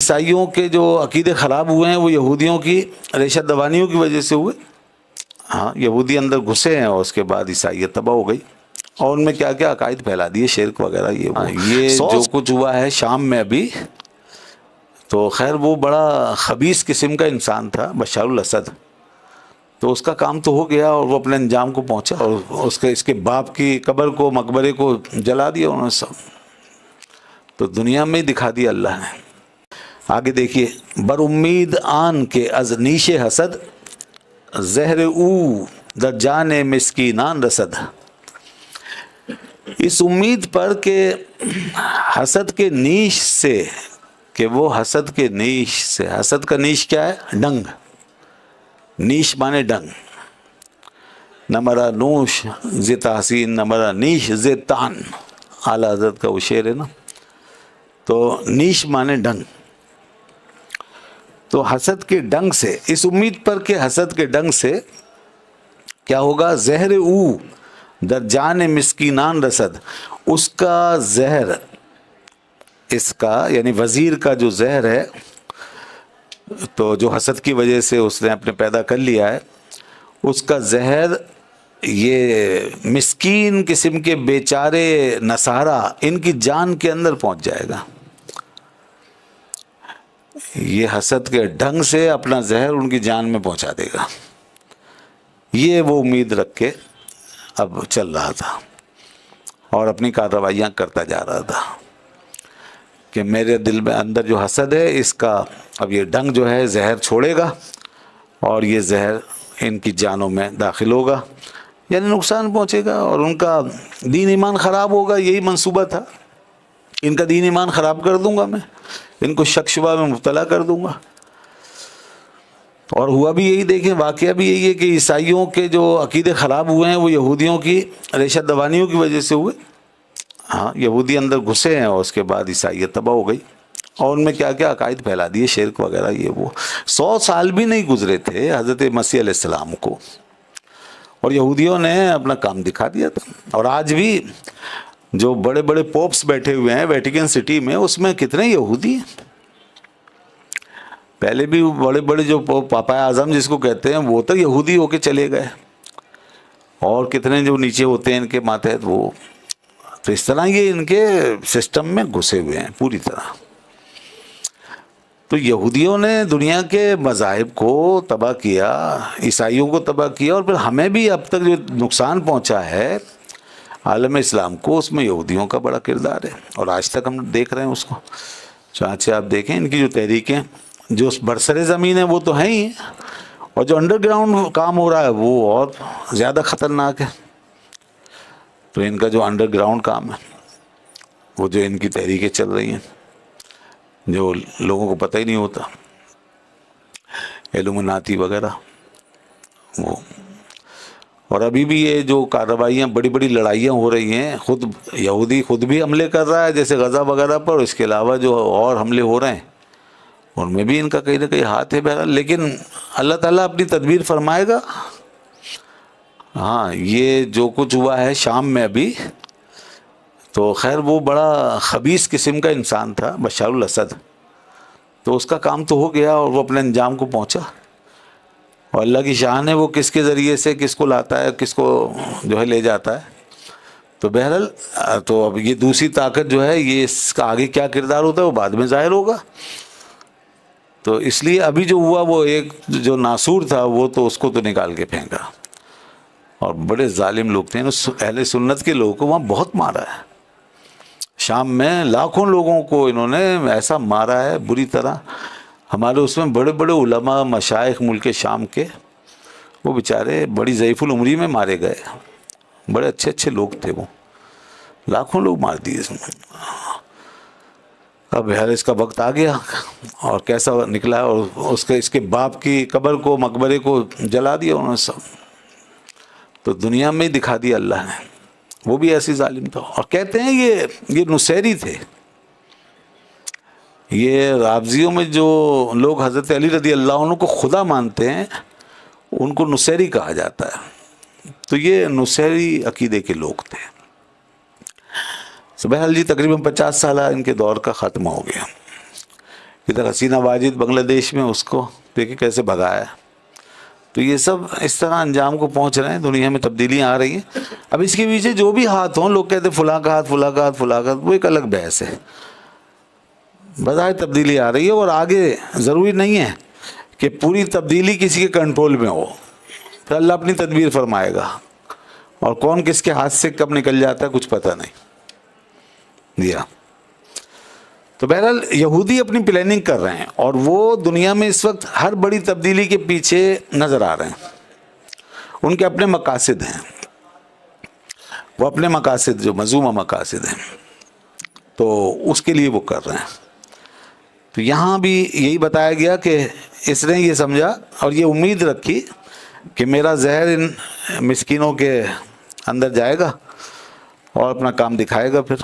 عیسائیوں کے جو عقیدے خراب ہوئے ہیں وہ یہودیوں کی ریشہ دوانیوں کی وجہ سے ہوئے. ہاں یہودی اندر گھسے ہیں اور اس کے بعد عیسائیت تباہ ہو گئی اور ان میں کیا کیا عقائد پھیلا دیے، شرک وغیرہ. یہ جو کچھ ہوا ہے شام میں ابھی، تو خیر وہ بڑا خبیث قسم کا انسان تھا بشار الاسد، تو اس کا کام تو ہو گیا اور وہ اپنے انجام کو پہنچا، اور اس کے باپ کی قبر کو، مقبرے کو جلا دیا انہوں نے سب. تو دنیا میں ہی دکھا دیا اللہ نے. آگے دیکھیے، بر امید آن کے از نیش حسد، زہر او در جان مسکینان رسد. اس امید پر کہ حسد کے نیش سے، کہ وہ حسد کے نیش سے، حسد کا نیش کیا ہے؟ ڈنگ. نیش مانے ڈنگ. نہ مرا نوش ز تحسین، نہ مرا نیش ز تان. اعلیٰ حضرت کا وہ شعر ہے نا. تو نیش مانے ڈنگ. تو حسد کے ڈنگ سے، اس امید پر کہ حسد کے ڈنگ سے کیا ہوگا؟ زہر او در جان مسکینان رسد. اس کا زہر، اس کا یعنی وزیر کا جو زہر ہے، تو جو حسد کی وجہ سے اس نے اپنے پیدا کر لیا ہے، اس کا زہر یہ مسکین قسم کے بیچارے نصارہ، ان کی جان کے اندر پہنچ جائے گا. یہ حسد کے ڈھنگ سے اپنا زہر ان کی جان میں پہنچا دے گا. یہ وہ امید رکھ کے اب چل رہا تھا اور اپنی کارروائیاں کرتا جا رہا تھا کہ میرے دل میں اندر جو حسد ہے، اس کا اب یہ ڈنگ جو ہے زہر چھوڑے گا اور یہ زہر ان کی جانوں میں داخل ہوگا، یعنی نقصان پہنچے گا اور ان کا دین ایمان خراب ہوگا. یہی منصوبہ تھا. ان کا دین ایمان خراب کر دوں گا میں، ان کو شک شبہ میں مبتلا کر دوں گا. اور ہوا بھی یہی. دیکھیں واقعہ بھی یہی ہے کہ عیسائیوں کے جو عقیدے خراب ہوئے ہیں وہ یہودیوں کی ریشہ دوانیوں کی وجہ سے ہوئے. ہاں یہودی اندر گھسے ہیں اور اس کے بعد عیسائیت تباہ ہو گئی اور ان میں کیا کیا عقائد پھیلا دیے، شرک وغیرہ یہ وہ. 100 سال بھی نہیں گزرے تھے حضرت مسیح علیہ السلام کو اور یہودیوں نے اپنا کام دکھا دیا تھا. اور آج بھی جو بڑے بڑے پوپس بیٹھے ہوئے ہیں ویٹیکن سٹی میں، اس میں کتنے یہودی ہیں. پہلے بھی بڑے بڑے جو پاپا اعظم جس کو کہتے ہیں، وہ تو یہودی ہو کے چلے گئے، اور کتنے جو نیچے ہوتے ہیں ان کے ماتحت وہ. تو اس طرح یہ ان کے سسٹم میں گھسے ہوئے ہیں پوری طرح. تو یہودیوں نے دنیا کے مذاہب کو تباہ کیا، عیسائیوں کو تباہ کیا، اور پھر ہمیں بھی اب تک جو نقصان پہنچا ہے عالم اسلام کو، اس میں یہودیوں کا بڑا کردار ہے اور آج تک ہم دیکھ رہے ہیں اس کو. چانچہ آپ دیکھیں ان کی جو تحریکیں جو برسر زمین ہے وہ تو ہیں ہی، اور جو انڈر گراؤنڈ کام ہو رہا ہے وہ اور زیادہ خطرناک ہے. تو ان کا جو انڈر گراؤنڈ کام ہے، وہ جو ان کی تحریکیں چل رہی ہیں جو لوگوں کو پتہ ہی نہیں ہوتا، علومناتی وغیرہ وہ. اور ابھی بھی یہ جو کارروائیاں، بڑی بڑی لڑائیاں ہو رہی ہیں، خود یہودی خود بھی حملے کر رہا ہے جیسے غزہ وغیرہ پر، اس کے علاوہ جو اور حملے ہو رہے ہیں ان میں بھی ان کا کہیں نہ کہیں ہاتھ ہے. بہرحال لیکن اللہ تعالیٰ اپنی تدبیر فرمائے گا. ہاں یہ جو کچھ ہوا ہے شام میں ابھی، تو خیر وہ بڑا خبیث قسم کا انسان تھا بشار الاسد، تو اس کا کام تو ہو گیا اور وہ اپنے انجام کو پہنچا. اور اللہ کی شان ہے وہ کس کے ذریعے سے کس کو لاتا ہے، کس کو جو ہے لے جاتا ہے. تو بہرحال تو اب یہ دوسری طاقت جو ہے، یہ اس کا آگے کیا کردار ہوتا ہے وہ بعد میں ظاہر ہوگا. تو اس لیے ابھی جو ہوا وہ ایک جو ناسور تھا وہ تو اس کو تو نکال کے پھینکا، اور بڑے ظالم لوگ تھے. اہل سنت کے لوگوں کو وہاں بہت مارا ہے. شام میں لاکھوں لوگوں کو انہوں نے ایسا مارا ہے بری طرح. ہمارے اس میں بڑے بڑے علماء مشائخ ملک شام کے، وہ بیچارے بڑی ضعیف العمری میں مارے گئے. بڑے اچھے اچھے لوگ تھے، وہ لاکھوں لوگ مار دیے. اب یار اس کا وقت آ گیا اور کیسا نکلا، اور اس کے باپ کی قبر کو، مقبرے کو جلا دیا انہوں نے سب. تو دنیا میں ہی دکھا دیا اللہ نے. وہ بھی ایسی ظالم تھا. اور کہتے ہیں یہ نصیری تھے. یہ رافضیوں میں جو لوگ حضرت علی رضی اللہ عنہ کو خدا مانتے ہیں ان کو نصیری کہا جاتا ہے. تو یہ نصیری عقیدے کے لوگ تھے. بہرحال جی تقریباً 50 سالہ ان کے دور کا ختم ہو گیا. ادھر حسینہ واجد بنگلہ دیش میں، اس کو دیکھیں کیسے بھگایا. تو یہ سب اس طرح انجام کو پہنچ رہے ہیں، دنیا میں تبدیلیاں آ رہی ہیں. اب اس کے پیچھے جو بھی ہاتھ ہوں، لوگ کہتے ہیں فلاں کا ہاتھ، فلاں کا ہاتھ، فلاں کا ہاتھ، وہ ایک الگ بحث ہے. بظاہر تبدیلی آ رہی ہے، اور آگے ضروری نہیں ہے کہ پوری تبدیلی کسی کے کنٹرول میں ہو. پھر اللہ اپنی تدبیر فرمائے گا، اور کون کس کے ہاتھ سے کب نکل جاتا ہے کچھ پتہ نہیں. دیا تو بہرحال یہودی اپنی پلاننگ کر رہے ہیں، اور وہ دنیا میں اس وقت ہر بڑی تبدیلی کے پیچھے نظر آ رہے ہیں. ان کے اپنے مقاصد ہیں، وہ اپنے مقاصد جو مذمومہ مقاصد ہیں، تو اس کے لیے وہ کر رہے ہیں. تو یہاں بھی یہی بتایا گیا کہ اس نے یہ سمجھا اور یہ امید رکھی کہ میرا زہر ان مسکینوں کے اندر جائے گا اور اپنا کام دکھائے گا. پھر